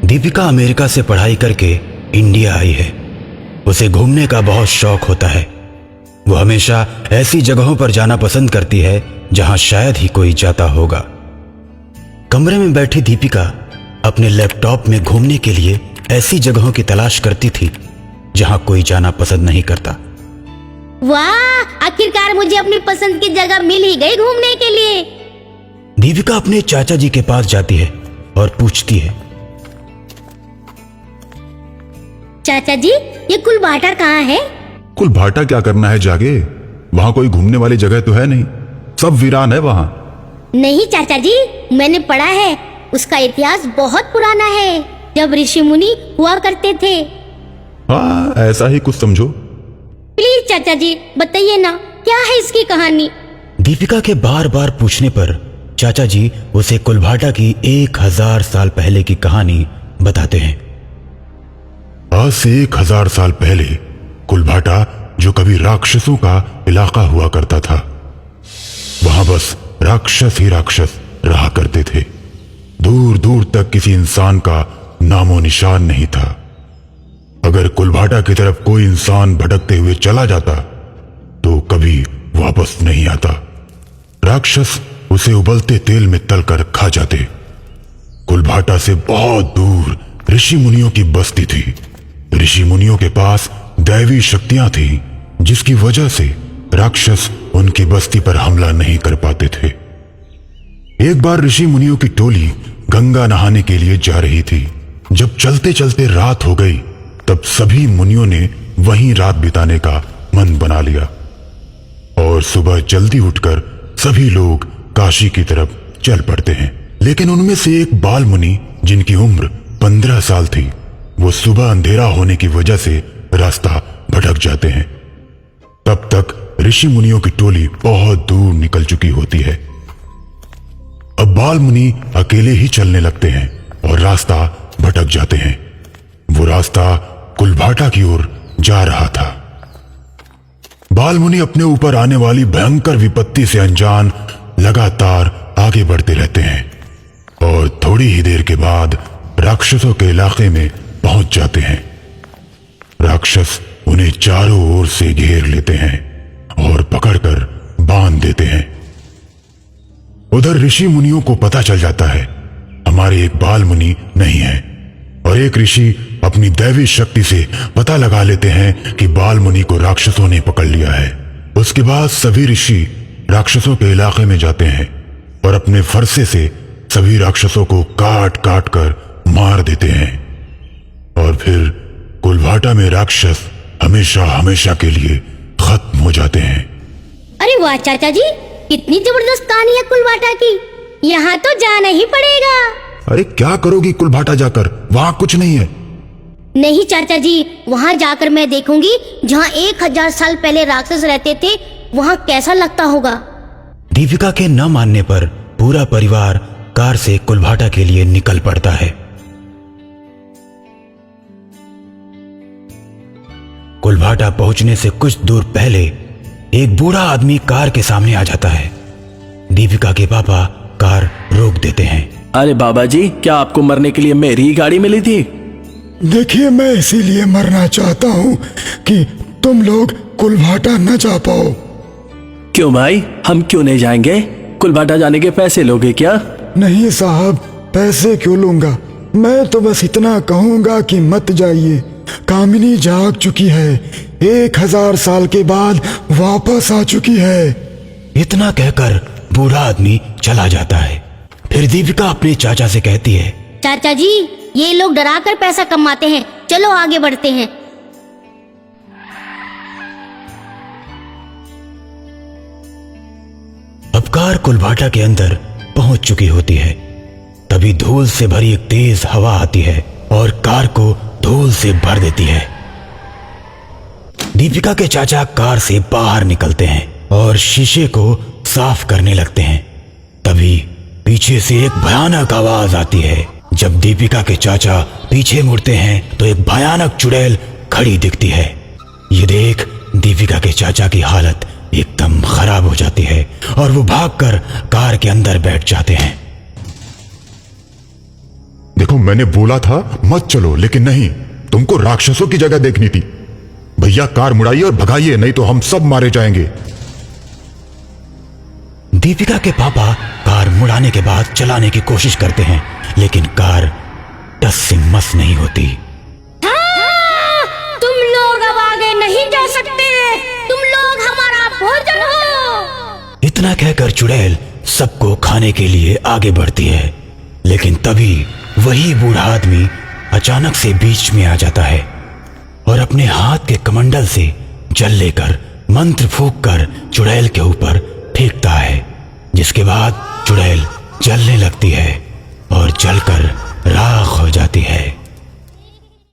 Deepika America से पढ़ाई करके इंडिया आई है। उसे घूमने का बहुत शौक होता है। वो हमेशा ऐसी जगहों पर जाना पसंद करती है जहां शायद ही कोई जाता होगा। कमरे में बैठी दीपिका अपने लैपटॉप में घूमने के लिए ऐसी जगहों की तलाश करती थी जहां कोई जाना पसंद नहीं करता। वाह, आखिरकार मुझे अपनी पसंद की जगह मिल ही गई घूमने के लिए। दीपिका अपने चाचा जी के पास जाती है और पूछती है, चाचा जी, ये कुलभाटा कहाँ है? कुलभाटा क्या करना है जागे? वहां कोई घूमने वाली जगह तो है नहीं, सब वीरान है वहां। नहीं चाचा जी, मैंने पढ़ा है, उसका इतिहास बहुत पुराना है, जब ऋषि मुनि हुआ करते थे। हाँ, ऐसा ही कुछ समझो। प्लीज चाचा जी बताइए ना, क्या है इसकी कहानी? दीपिका के बार बार पूछने पर चाचा जी उसे कुलभाटा की 1000 साल पहले की कहानी बताते हैं। आज से 1000 साल पहले कुलभाटा, जो कभी राक्षसों का इलाका हुआ करता था, वहां बस राक्षस ही राक्षस रहा करते थे। दूर दूर तक किसी इंसान का नामो निशान नहीं था। अगर कुलभाटा की तरफ कोई इंसान भटकते हुए चला जाता तो कभी वापस नहीं आता। राक्षस उसे उबलते तेल में तलकर खा जाते। कुलभाटा से बहुत दूर ऋषि मुनियों की बस्ती थी। ऋषि मुनियों के पास दैवी शक्तियां थी, जिसकी वजह से राक्षस उनकी बस्ती पर हमला नहीं कर पाते थे। एक बार ऋषि मुनियों की टोली गंगा नहाने के लिए जा रही थी। जब चलते चलते रात हो गई, तब सभी मुनियों ने वहीं रात बिताने का मन बना लिया और सुबह जल्दी उठकर सभी लोग काशी की तरफ चल पड़ते हैं। लेकिन उनमें से एक बाल मुनि, जिनकी उम्र 15 साल थी, वो सुबह अंधेरा होने की वजह से रास्ता भटक जाते हैं। तब तक ऋषि मुनियों की टोली बहुत दूर निकल चुकी होती है। अब बाल मुनि अकेले ही चलने लगते हैं और रास्ता भटक जाते हैं। वो रास्ता कुलभाटा की ओर जा रहा था। बाल मुनि अपने ऊपर आने वाली भयंकर विपत्ति से अनजान लगातार आगे बढ़ते रहते हैं और थोड़ी ही देर के बाद राक्षसों के इलाके में पहुंच जाते हैं। राक्षस उन्हें चारों ओर से घेर लेते हैं और पकड़कर बांध देते हैं। उधर ऋषि मुनियों को पता चल जाता है हमारे एक बाल मुनि नहीं है, और एक ऋषि अपनी दैवी शक्ति से पता लगा लेते हैं कि बाल मुनि को राक्षसों ने पकड़ लिया है। उसके बाद सभी ऋषि राक्षसों के इलाके में जाते हैं और अपने फरसे से सभी राक्षसों को काट काट कर मार देते हैं, और फिर कुलभाटा में राक्षस हमेशा हमेशा के लिए खत्म हो जाते हैं। अरे वाह चाचा जी, कितनी जबरदस्त कहानी है कुलभाटा की, यहाँ तो जाना ही पड़ेगा। अरे क्या करोगी कुलभाटा जाकर? वहां कुछ नहीं है। नहीं चाचा जी, वहाँ जाकर मैं देखूंगी जहाँ 1000 साल पहले राक्षस रहते थे, वहाँ कैसा लगता होगा। दीपिका के न मानने पर पूरा परिवार कार से कुलभाटा के लिए निकल पड़ता है। कुलभाटा पहुंचने से कुछ दूर पहले एक बूढ़ा आदमी कार के सामने आ जाता है। दीपिका के पापा कार रोक देते हैं। अरे बाबा जी, क्या आपको मरने के लिए मेरी ही गाड़ी मिली थी? देखिए, मैं इसीलिए मरना चाहता हूँ कि तुम लोग कुलभाटा न जा पाओ। क्यों भाई, हम क्यों नहीं जाएंगे? कुलभाटा जाने के पैसे लोगे क्या? नहीं साहब, पैसे क्यों लूंगा, मैं तो बस इतना कहूंगा कि मत जाइए। कामिनी जाग चुकी है, 1000 साल के बाद वापस आ चुकी है। इतना कहकर बूढ़ा आदमी चला जाता है। फिर दीपिका अपने चाचा से कहती है, चाचा जी, ये लोग डराकर पैसा कमाते हैं, चलो आगे बढ़ते हैं। अब कार कुलभाटा के अंदर पहुंच चुकी होती है। तभी धूल से भरी एक तेज हवा आती है और कार को धूल से भर देती है। दीपिका के चाचा कार से बाहर निकलते हैं और शीशे को साफ करने लगते हैं। तभी पीछे से एक भयानक आवाज आती है। जब दीपिका के चाचा पीछे मुड़ते हैं तो एक भयानक चुड़ैल खड़ी दिखती है। ये देख दीपिका के चाचा की हालत एकदम खराब हो जाती है और वो भागकर कार के अंदर बैठ जाते हैं। देखो, मैंने बोला था मत चलो, लेकिन नहीं, तुमको राक्षसों की जगह देखनी थी। भैया कार मुड़ाइए और भगाइए, नहीं तो हम सब मारे जाएंगे। दीपिका के पापा कार मुड़ाने के बाद चलाने की कोशिश करते हैं, लेकिन कार टस से मस नहीं होती। तुम लोग अब आगे नहीं जा सकते, तुम लोग हमारा भोजन हो। इतना कहकर चुड़ैल सबको खाने के लिए आगे बढ़ती है, लेकिन तभी वही बूढ़ा आदमी अचानक से बीच में आ जाता है और अपने हाथ के कमंडल से जल लेकर मंत्र फूंक कर चुड़ैल के ऊपर फेंकता है, जिसके बाद चुड़ैल जलने लगती है और जलकर राख हो जाती है।